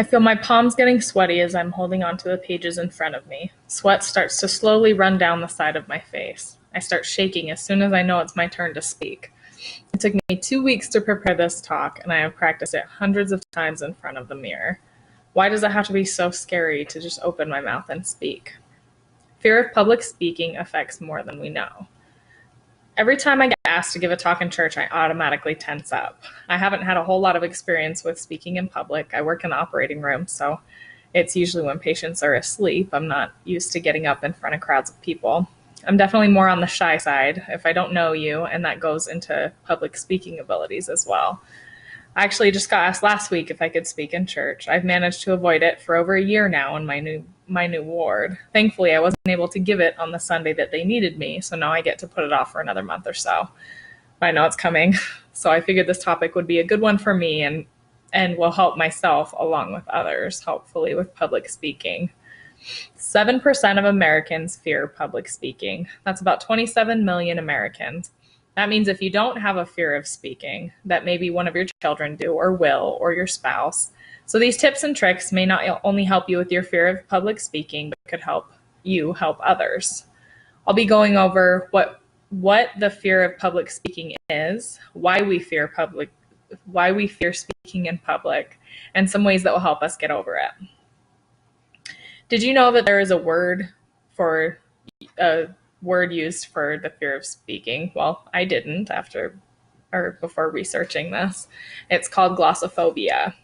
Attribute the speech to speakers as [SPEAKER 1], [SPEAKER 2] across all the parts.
[SPEAKER 1] I feel my palms getting sweaty as I'm holding onto the pages in front of me. Sweat starts to slowly run down the side of my face. I start shaking as soon as I know it's my turn to speak. It took me 2 weeks to prepare this talk, and I have practiced it hundreds of times in front of the mirror. Why does it have to be so scary to just open my mouth and speak? Fear of public speaking affects more than we know. Every time I get asked to give a talk in church, I automatically tense up. I haven't had a whole lot of experience with speaking in public. I work in the operating room, so it's usually when patients are asleep. I'm not used to getting up in front of crowds of people. I'm definitely more on the shy side if I don't know you, and that goes into public speaking abilities as well. I actually just got asked last week if I could speak in church. I've managed to avoid it for over a year now in my new ward. Thankfully, I wasn't able to give it on the Sunday that they needed me, so now I get to put it off for another month or so. But I know it's coming, so I figured this topic would be a good one for me and will help myself along with others, hopefully with public speaking. 7% of Americans fear public speaking. That's about 27 million Americans. That means if you don't have a fear of speaking, that maybe one of your children do or will, or your spouse. So these tips and tricks may not only help you with your fear of public speaking, but could help you help others. I'll be going over what the fear of public speaking is, why we fear speaking in public, and some ways that will help us get over it. Did you know that there is a word used for the fear of speaking? Well, I didn't before researching this. It's called glossophobia,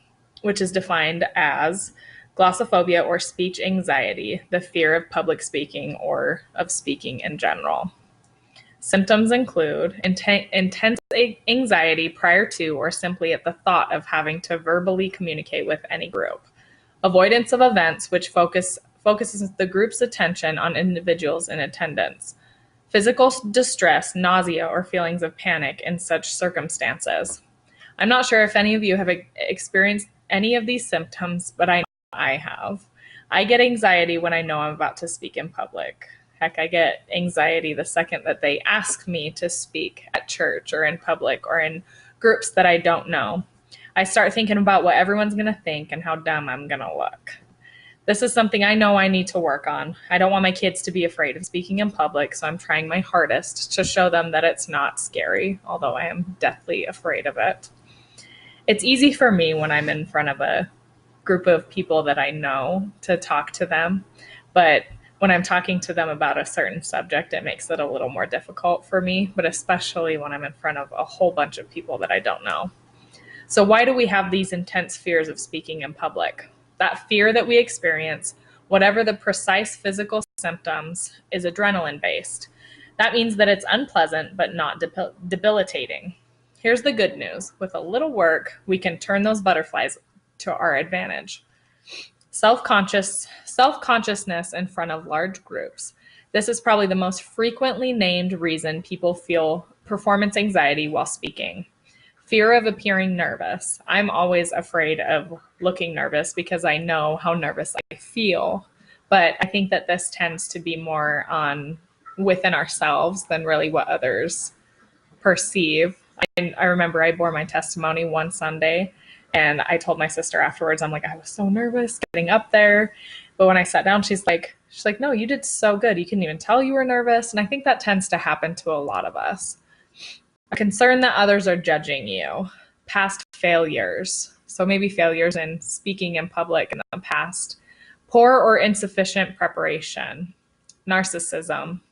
[SPEAKER 1] which is defined as glossophobia or speech anxiety, the fear of public speaking or of speaking in general. Symptoms include intense anxiety prior to or simply at the thought of having to verbally communicate with any group. Avoidance of events which focuses the group's attention on individuals in attendance. Physical distress, nausea, or feelings of panic in such circumstances. I'm not sure if any of you have experienced any of these symptoms, but I know I have. I get anxiety when I know I'm about to speak in public. Heck, I get anxiety the second that they ask me to speak at church or in public or in groups that I don't know. I start thinking about what everyone's going to think and how dumb I'm going to look. This is something I know I need to work on. I don't want my kids to be afraid of speaking in public, so I'm trying my hardest to show them that it's not scary, although I am deathly afraid of it. It's easy for me when I'm in front of a group of people that I know to talk to them, but when I'm talking to them about a certain subject, it makes it a little more difficult for me, but especially when I'm in front of a whole bunch of people that I don't know. So why do we have these intense fears of speaking in public? That fear that we experience, whatever the precise physical symptoms, is adrenaline-based. That means that it's unpleasant but not debilitating. Here's the good news. With a little work, we can turn those butterflies to our advantage. Self-consciousness in front of large groups. This is probably the most frequently named reason people feel performance anxiety while speaking. Fear of appearing nervous. I'm always afraid of looking nervous because I know how nervous I feel. But I think that this tends to be more within ourselves than really what others perceive. I remember I bore my testimony one Sunday and I told my sister afterwards, I'm like, I was so nervous getting up there. But when I sat down, she's like, no, you did so good. You couldn't even tell you were nervous. And I think that tends to happen to a lot of us. A concern that others are judging you. Past failures. So maybe failures in speaking in public in the past. Poor or insufficient preparation. Narcissism.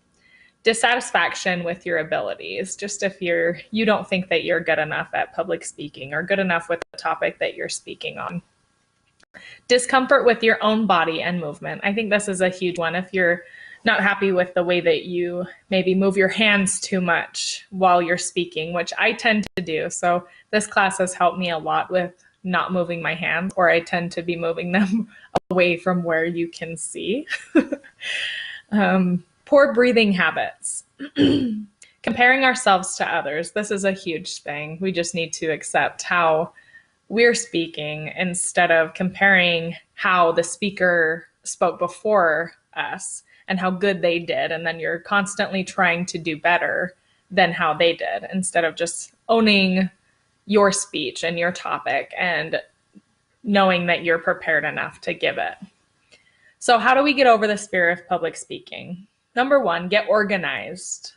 [SPEAKER 1] Dissatisfaction with your abilities. Just if you don't think that you're good enough at public speaking or good enough with the topic that you're speaking on. Discomfort with your own body and movement. I think this is a huge one. If you're not happy with the way that you maybe move your hands too much while you're speaking, which I tend to do. So this class has helped me a lot with not moving my hands, or I tend to be moving them away from where you can see. Poor breathing habits. Comparing ourselves to others. This is a huge thing. We just need to accept how we're speaking instead of comparing how the speaker spoke before us and how good they did. And then you're constantly trying to do better than how they did instead of just owning your speech and your topic and knowing that you're prepared enough to give it. So how do we get over this fear of public speaking? Number 1, get organized.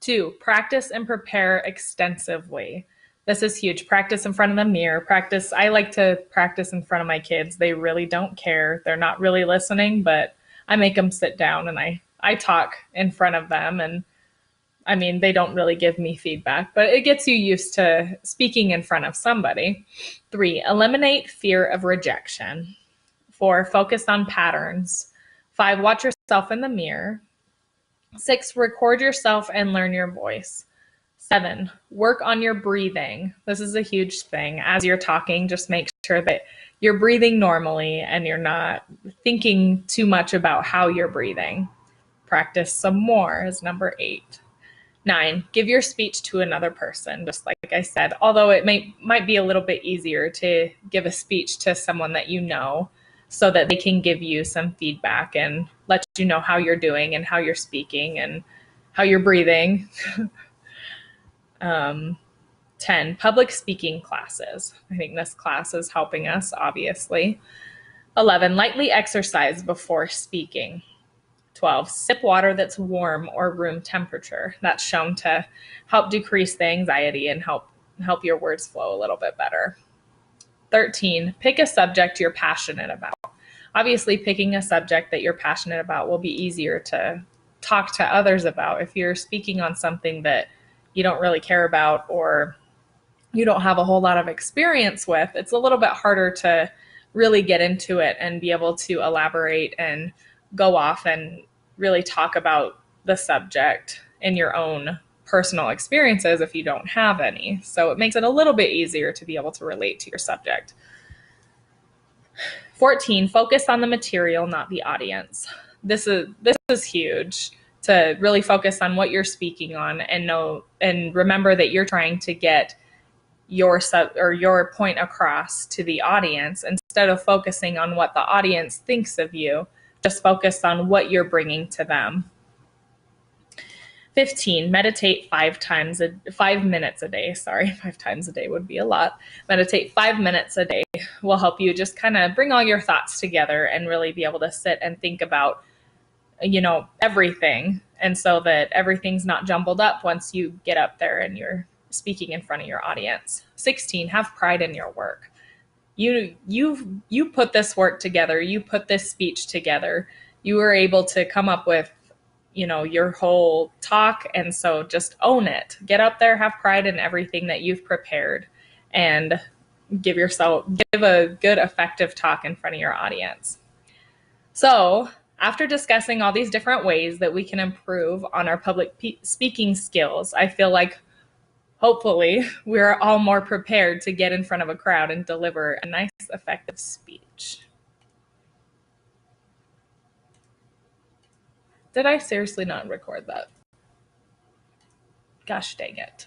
[SPEAKER 1] 2, practice and prepare extensively. This is huge. Practice in front of the mirror. Practice. I like to practice in front of my kids. They really don't care. They're not really listening, but I make them sit down and I talk in front of them. And I mean, they don't really give me feedback, but it gets you used to speaking in front of somebody. 3, eliminate fear of rejection. 4, focus on patterns. 5, watch yourself in the mirror. 6, record yourself and learn your voice. 7, work on your breathing. This is a huge thing. As you're talking, just make sure that you're breathing normally and you're not thinking too much about how you're breathing. Practice some more is number 8. 9, give your speech to another person, just like I said, although it might be a little bit easier to give a speech to someone that you know so that they can give you some feedback and let you know how you're doing and how you're speaking and how you're breathing. 10, public speaking classes. I think this class is helping us, obviously. 11, lightly exercise before speaking. 12, sip water that's warm or room temperature. That's shown to help decrease the anxiety and help your words flow a little bit better. 13, pick a subject you're passionate about. Obviously, picking a subject that you're passionate about will be easier to talk to others about. If you're speaking on something that you don't really care about or you don't have a whole lot of experience with, it's a little bit harder to really get into it and be able to elaborate and go off and really talk about the subject in your own personal experiences if you don't have any. So it makes it a little bit easier to be able to relate to your subject. 14, focus on the material, not the audience. This is huge, to really focus on what you're speaking on and remember that you're trying to get your point across to the audience instead of focusing on what the audience thinks of you. Just focus on what you're bringing to them. 15, meditate 5 minutes a day. Sorry, 5 times a day would be a lot. Meditate 5 minutes a day will help you just kind of bring all your thoughts together and really be able to sit and think about, everything. And so that everything's not jumbled up once you get up there and you're speaking in front of your audience. 16, have pride in your work. You put this work together. You put this speech together. You were able to come up with your whole talk. And so just own it. Get up there, have pride in everything that you've prepared, and give a good, effective talk in front of your audience. So after discussing all these different ways that we can improve on our public speaking skills, I feel like hopefully we're all more prepared to get in front of a crowd and deliver a nice, effective speech. Did I seriously not record that? Gosh dang it.